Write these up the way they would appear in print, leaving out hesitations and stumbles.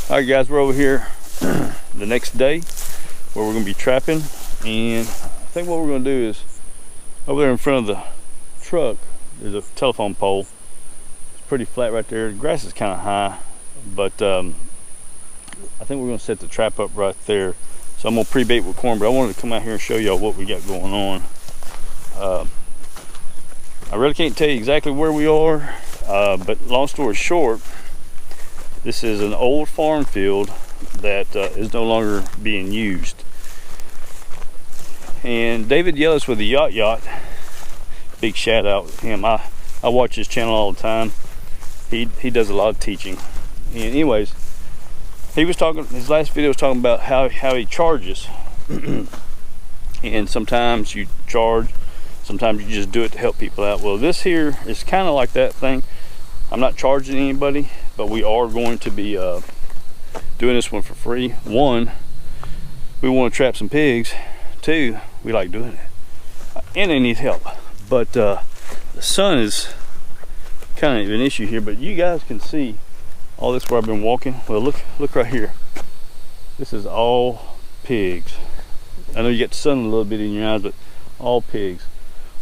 Alright guys, we're over here the next day where we're going to be trapping, and I think what we're going to do is over there in front of the truck there's a telephone pole. It's pretty flat right there. The grass is kind of high, but I think we're going to set the trap up right there. So I'm going to pre-bait with corn, but I wanted to come out here and show y'all what we got going on. I really can't tell you exactly where we are, but long story short, this is an old farm field that is no longer being used. And David Ellis with the Yawt, big shout out to him. I watch his channel all the time. He does a lot of teaching. And anyways, he was talking, his last video was talking about how he charges. And sometimes you charge, sometimes you just do it to help people out. Well, this here is kind of like that thing. I'm not charging anybody, but we are going to be doing this one for free. One, we want to trap some pigs. Two, we like doing it, and they need help. But the sun is kind of an issue here, but you guys can see all this where I've been walking. Well, look right here. This is all pigs. I know you get the sun a little bit in your eyes, but all pigs.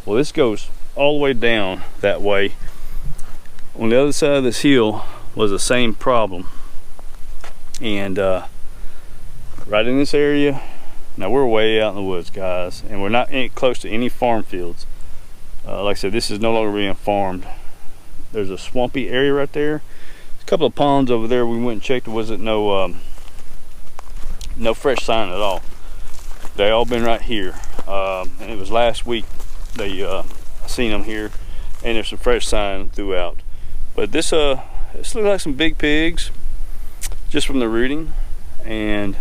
Well, this goes all the way down that way. On the other side of this hill was the same problem, and right in this area, now we're way out in the woods, guys, and we're not close to any farm fields. Like I said, this is no longer being farmed. There's a swampy area right there. There's a couple of ponds over there. We went and checked. There wasn't no fresh sign at all. They all been right here, and it was last week they seen them here, and there's some fresh sign throughout. But this looks like some big pigs just from the rooting, and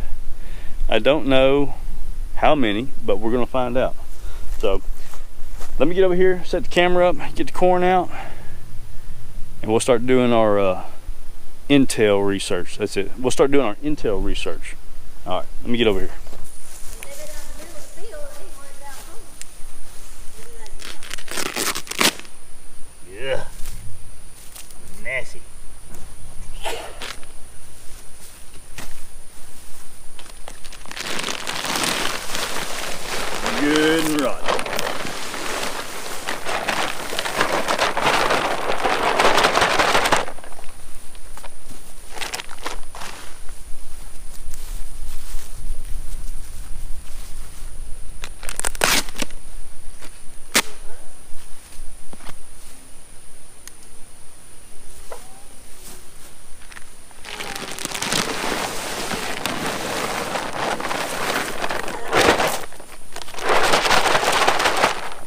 I don't know how many, but we're gonna find out. So let me get over here, set the camera up, get the corn out, and we'll start doing our intel research. That's it. We'll start doing our intel research. All right, let me get over here. Yeah. Nasty. Good and rotten.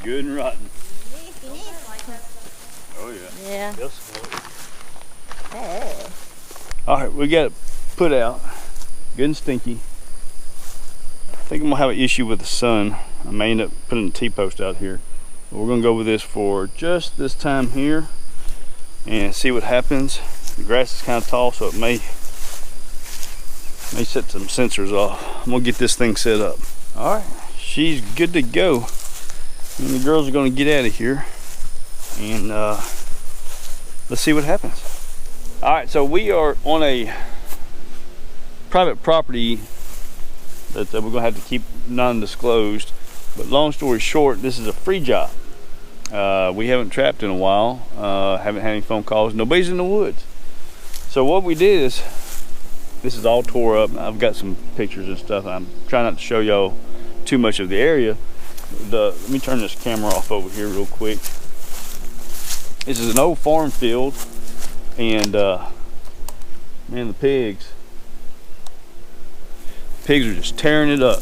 Good and rotten. Oh yeah. Yeah. Yes. Hey. All right, we got it put out. Good and stinky. I think I'm gonna have an issue with the sun. I may end up putting a T-post out here. But we're gonna go with this for just this time here and see what happens. The grass is kind of tall, so it may set some sensors off. I'm gonna get this thing set up. All right, she's good to go. And the girls are going to get out of here, and let's see what happens. All right, so we are on a private property that we're going to have to keep non-disclosed, but long story short, this is a free job. We haven't trapped in a while, haven't had any phone calls, nobody's in the woods. So what we did is, this is all tore up. I've got some pictures and stuff. I'm trying not to show y'all too much of the area. Let me turn this camera off over here real quick. This is an old farm field, and man, the pigs are just tearing it up.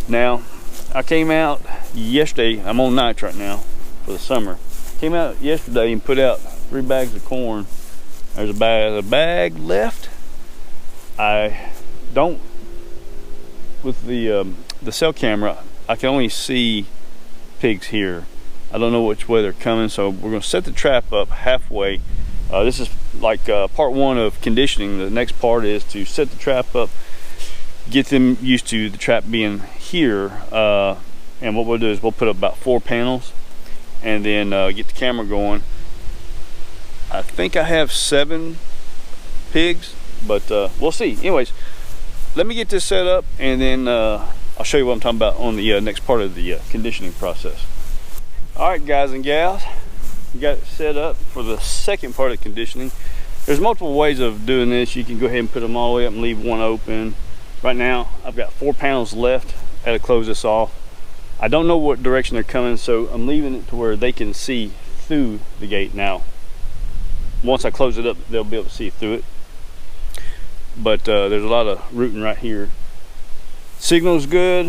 Now, I came out yesterday. I'm on nights right now for the summer. Came out yesterday and put out 3 bags of corn. There's a bag left. I don't, with the cell camera, I can only see pigs here. I don't know which way they're coming, so we're going to set the trap up halfway. This is like part one of conditioning. The next part is to set the trap up, get them used to the trap being here, and what we'll do is we'll put up about 4 panels and then get the camera going. I think I have 7 pigs but we'll see. Anyways, let me get this set up, and then I'll show you what I'm talking about on the next part of the conditioning process. All right, guys and gals, we got it set up for the second part of conditioning. There's multiple ways of doing this. You can go ahead and put them all the way up and leave one open. Right now, I've got 4 panels left. I had to close this off. I don't know what direction they're coming, so I'm leaving it to where they can see through the gate now. Once I close it up, they'll be able to see through it. But there's a lot of rooting right here. Signal's good.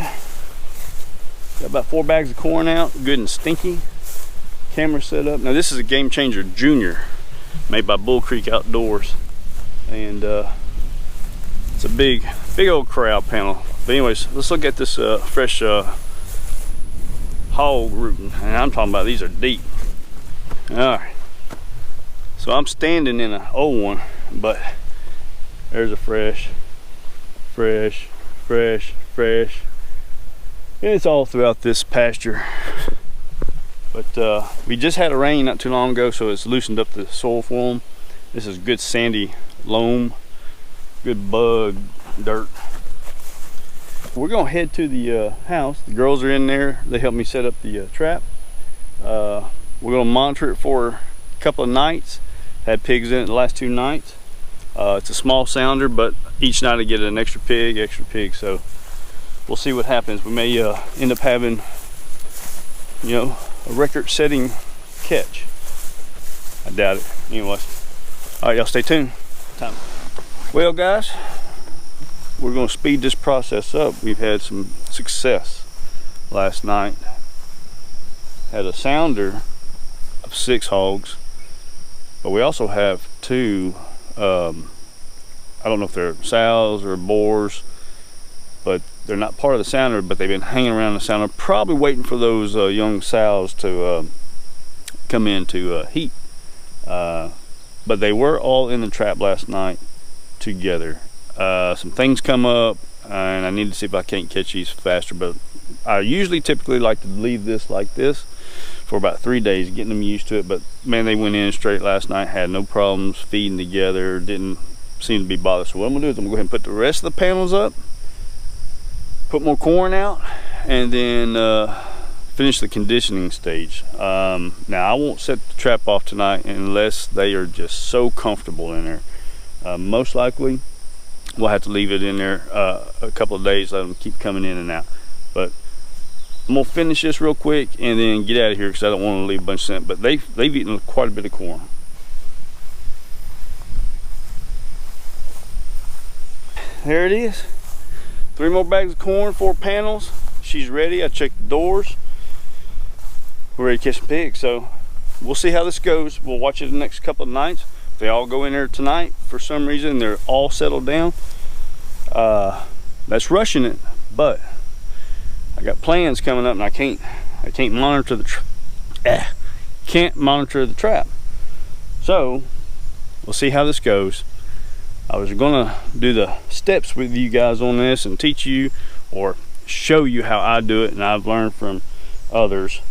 Got about 4 bags of corn out, good and stinky. Camera set up. Now this is a Game Changer Junior, made by Bull Creek Outdoors, and it's a big old corral panel. But anyways, let's look at this fresh hog rooting, and I'm talking about these are deep. All right, so I'm standing in an old one, but there's a fresh. And it's all throughout this pasture. But we just had a rain not too long ago, so it's loosened up the soil for them. This is good sandy loam, good bug dirt. We're gonna head to the house. The girls are in there. They helped me set up the trap. We're gonna monitor it for a couple of nights. Had pigs in it the last 2 nights. It's a small sounder, but each night I get an extra pig, so we'll see what happens. We may end up having, you know, a record-setting catch. I doubt it. Anyways, all right, y'all stay tuned. Time. Well, guys, we're gonna speed this process up. We've had some success last night. Had a sounder of 6 hogs, but we also have 2 I don't know if they're sows or boars, but they're not part of the sounder, but they've been hanging around the sounder, probably waiting for those young sows to come in to heat. But they were all in the trap last night together. Some things come up, and I need to see if I can't catch these faster, but I usually typically like to leave this like this for about 3 days, getting them used to it. But man, they went in straight last night, had no problems feeding together, didn't seem to be bothered. So what I'm gonna do is I'm gonna go ahead and put the rest of the panels up, put more corn out, and then finish the conditioning stage. Now I won't set the trap off tonight unless they are just so comfortable in there. Most likely we'll have to leave it in there a couple of days, let them keep coming in and out. But I'm gonna finish this real quick and then get out of here because I don't want to leave a bunch of scent. But they've eaten quite a bit of corn. There it is. 3 more bags of corn, 4 panels. She's ready. I checked the doors. We're ready to catch some pigs. So we'll see how this goes. We'll watch it the next couple of nights. If they all go in there tonight for some reason, they're all settled down, that's rushing it. But I got plans coming up, and I can't monitor the monitor the trap. So we'll see how this goes. I was gonna do the steps with you guys on this and teach you or show you how I do it, and I've learned from others.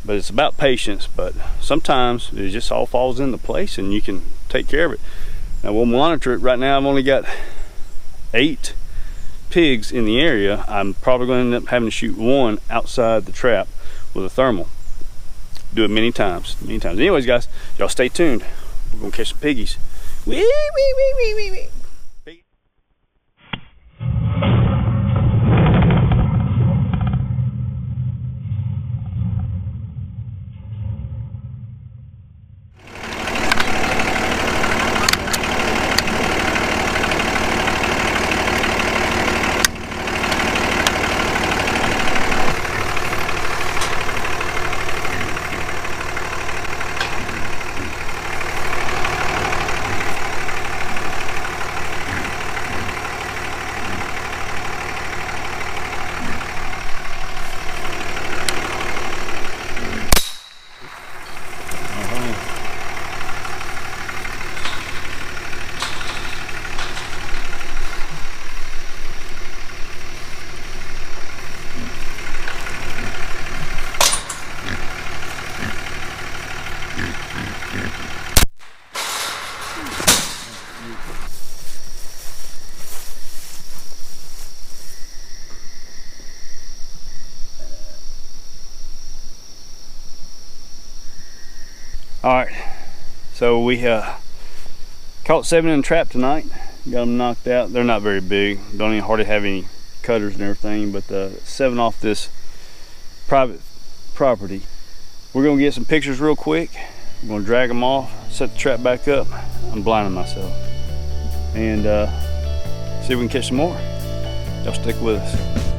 But it's about patience. But sometimes it just all falls into place and you can take care of it. Now we'll monitor it. Right now I've only got 8 pigs in the area. I'm probably going to end up having to shoot 1 outside the trap with a thermal. Do it many times. Anyways, guys, y'all stay tuned. We're gonna catch some piggies. Wee, wee, wee, wee, wee, wee. All right, so we caught 7 in a trap tonight. Got them knocked out. They're not very big. Don't even hardly have any cutters and everything, but 7 off this private property. We're gonna get some pictures real quick. I'm gonna drag them off, set the trap back up. I'm blinding myself. And see if we can catch some more. Y'all stick with us.